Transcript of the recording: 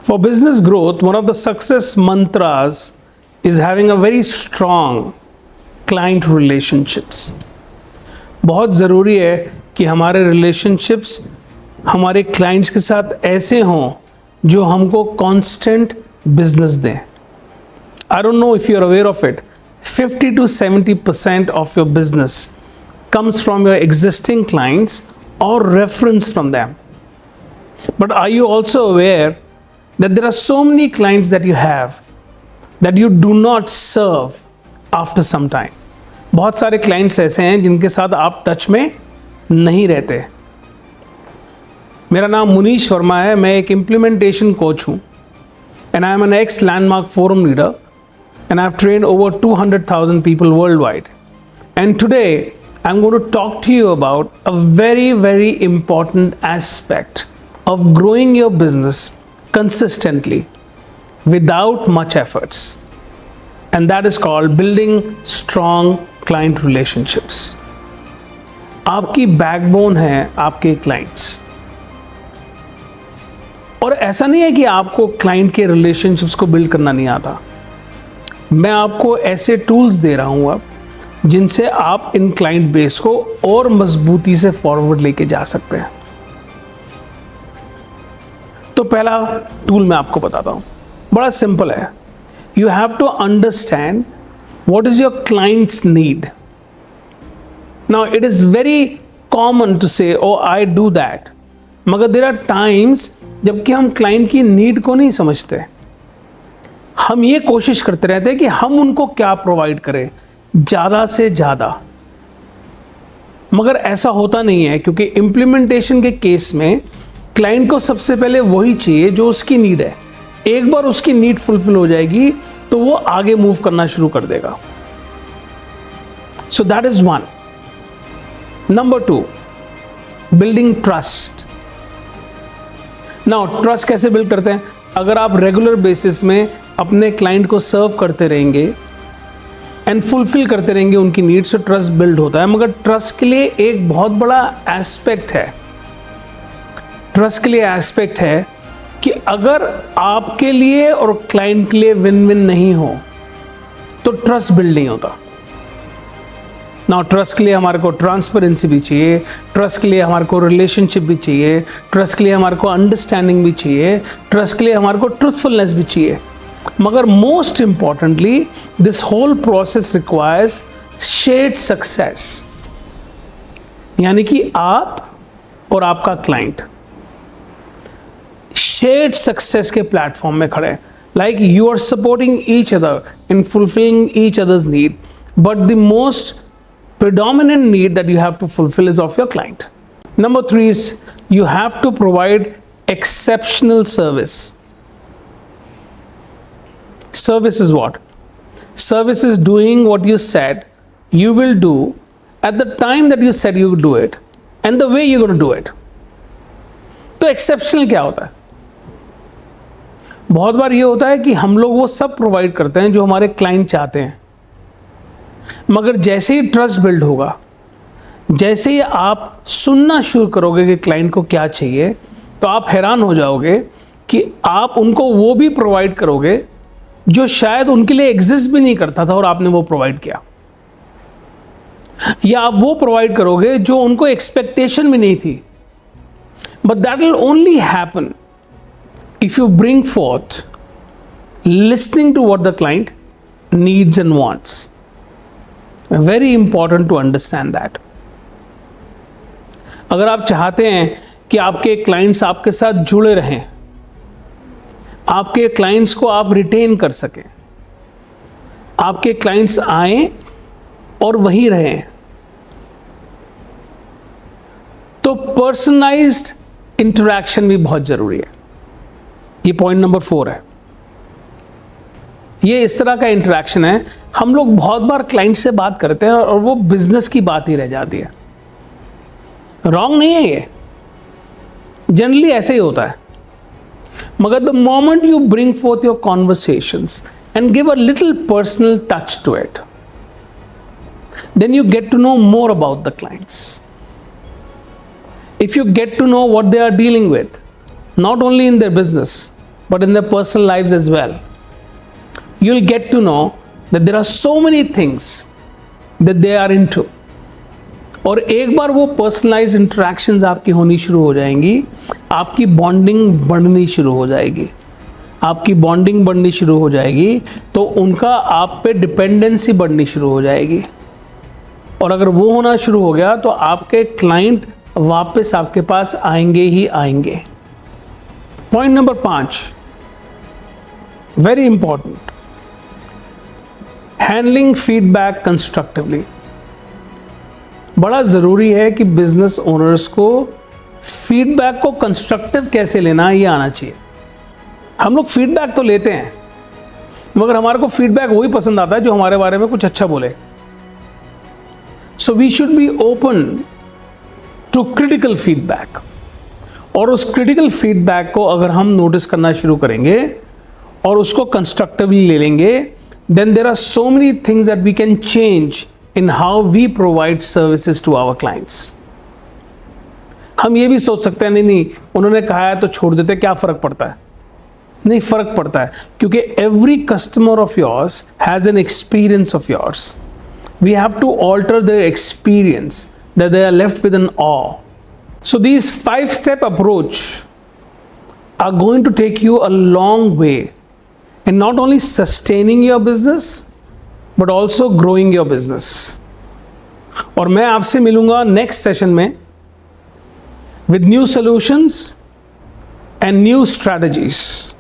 For business growth, one of the success mantras is having a very strong client relationships. बहुत ज़रूरी है कि हमारे relationships हमारे clients के साथ ऐसे हों जो हमको constant business दें. I don't know if you're aware of it. 50 to 70% of your business comes from your existing clients or reference from them. But are you also aware that there are so many clients that you have that you do not serve after some time? बहुत सारे clients ऐसे हैं जिनके साथ आप touch में नहीं रहते. मेरा नाम मुनीश वर्मा है, मैं एक implementation coach हूँ and I am an ex-Landmark Forum leader and I have trained over 200,000 people worldwide. And today I'm going to talk to you about a very, very important aspect of growing your business consistently without much efforts, and that is called building strong client relationships. आपकी backbone है आपके clients, और ऐसा नहीं है कि आपको client के रिलेशनशिप्स को बिल्ड करना नहीं आता. मैं आपको ऐसे टूल्स दे रहा हूं अब जिनसे आप इन क्लाइंट बेस को और मजबूती से फॉरवर्ड लेके जा सकते हैं. तो पहला टूल मैं आपको बताता हूं, बड़ा सिंपल है. You have to understand what is your clients need. Now it is very common to say oh I do that, मगर देयर आर टाइम्स जबकि हम क्लाइंट की नीड को नहीं समझते. हम ये कोशिश करते रहते हैं कि हम उनको क्या प्रोवाइड करें ज़्यादा से ज़्यादा, मगर ऐसा होता नहीं है, क्योंकि इम्प्लीमेंटेशन के केस में क्लाइंट को सबसे पहले वही चाहिए जो उसकी नीड है. एक बार उसकी नीड फुलफिल हो जाएगी तो वो आगे मूव करना शुरू कर देगा. So that is one. Number 2, building trust. Now trust कैसे बिल्ड करते हैं? अगर आप रेगुलर बेसिस में अपने क्लाइंट को सर्व करते रहेंगे एंड फुलफिल करते रहेंगे उनकी नीड्स, तो ट्रस्ट बिल्ड होता है. मगर ट्रस्ट के लिए एक बहुत बड़ा एस्पेक्ट है. ट्रस्ट के लिए एस्पेक्ट है कि अगर आपके लिए और क्लाइंट के लिए विन विन नहीं हो तो ट्रस्ट बिल्ड नहीं होता. नाउ ट्रस्ट के लिए हमारे को ट्रांसपेरेंसी भी चाहिए, ट्रस्ट के लिए हमारे को रिलेशनशिप भी चाहिए, ट्रस्ट के लिए हमारे को अंडरस्टैंडिंग भी चाहिए, ट्रस्ट के लिए हमारे को ट्रूथफुलनेस भी चाहिए. मगर most importantly this whole process requires shared success, यानी कि आप और आपका क्लाइंट शेयर्ड सक्सेस के प्लेटफॉर्म में खड़े हैं. Like you are supporting each other in fulfilling each others need, but the most predominant need that you have to fulfill is of your client. Number 3 is you have to provide exceptional service. Service is what? Service is doing what you said you will do at the time that you said you would do it and the way you're going to do it. तो exceptional क्या होता है? बहुत बार ये होता है कि हम लोग वो सब प्रोवाइड करते हैं जो हमारे क्लाइंट चाहते हैं, मगर जैसे ही ट्रस्ट बिल्ड होगा, जैसे ही आप सुनना शुरू करोगे कि क्लाइंट को क्या चाहिए, तो आप हैरान हो जाओगे कि आप उनको वो भी प्रोवाइड करोगे जो शायद उनके लिए एग्जिस्ट भी नहीं करता था और आपने वो प्रोवाइड किया, या आप वो प्रोवाइड करोगे जो उनको एक्सपेक्टेशन भी नहीं थी. But that will only happen if you bring forth listening to what the client needs and wants. Very important to understand that. अगर आप चाहते हैं कि आपके क्लाइंट्स आपके साथ जुड़े रहें, आपके क्लाइंट्स को आप रिटेन कर सकें, आपके क्लाइंट्स आएं और वहीं रहें, तो पर्सनलाइज्ड इंटरैक्शन भी बहुत जरूरी है. ये पॉइंट नंबर 4 है. ये इस तरह का इंटरैक्शन है, हम लोग बहुत बार क्लाइंट से बात करते हैं और वो बिजनेस की बात ही रह जाती है. रॉन्ग नहीं है ये, जनरली ऐसे ही होता है. मगर the moment you bring forth your conversations and give a little personal touch to it, then you get to know more about the clients. If you get to know what they are dealing with, not only in their business, but in their personal lives as well. You'll get to know that there are so many things that they are into. और एक बार वो personalise interactions आपकी होनी शुरू हो जाएंगी, आपकी bonding बढ़नी शुरू हो जाएगी, आपकी बॉन्डिंग बढ़नी शुरू हो जाएगी, तो उनका आप पे डिपेंडेंसी बढ़नी शुरू हो जाएगी। और अगर वो होना शुरू हो गया तो आपके क्लाइंट वापस आपके पास आएंगे ही आएंगे। Point number 5, very important, handling feedback constructively. बड़ा ज़रूरी है कि बिजनेस ओनर्स को फीडबैक को कंस्ट्रक्टिव कैसे लेना ये आना चाहिए। हम लोग फीडबैक तो लेते हैं, मगर हमारे को फीडबैक वही पसंद आता है जो हमारे बारे में कुछ अच्छा बोले। So we should be open to critical feedback, और उस क्रिटिकल फीडबैक को अगर हम नोटिस करना शुरू करेंगे और उसको कंस्ट्रक्टिवली ले लेंगे, then there are so many things that we can change in how we provide services to our clients. हम ये भी सोच सकते हैं नहीं उन्होंने कहा है तो छोड़ देते, क्या फ़र्क पड़ता है? नहीं, फ़र्क पड़ता है, क्योंकि every customer of yours has an experience of yours. We have to alter their experience that they are left with an awe. So these 5-step approach are going to take you a long way in not only sustaining your business but also growing your business. और मैं आपसे मिलूंगा next session में with new solutions and new strategies.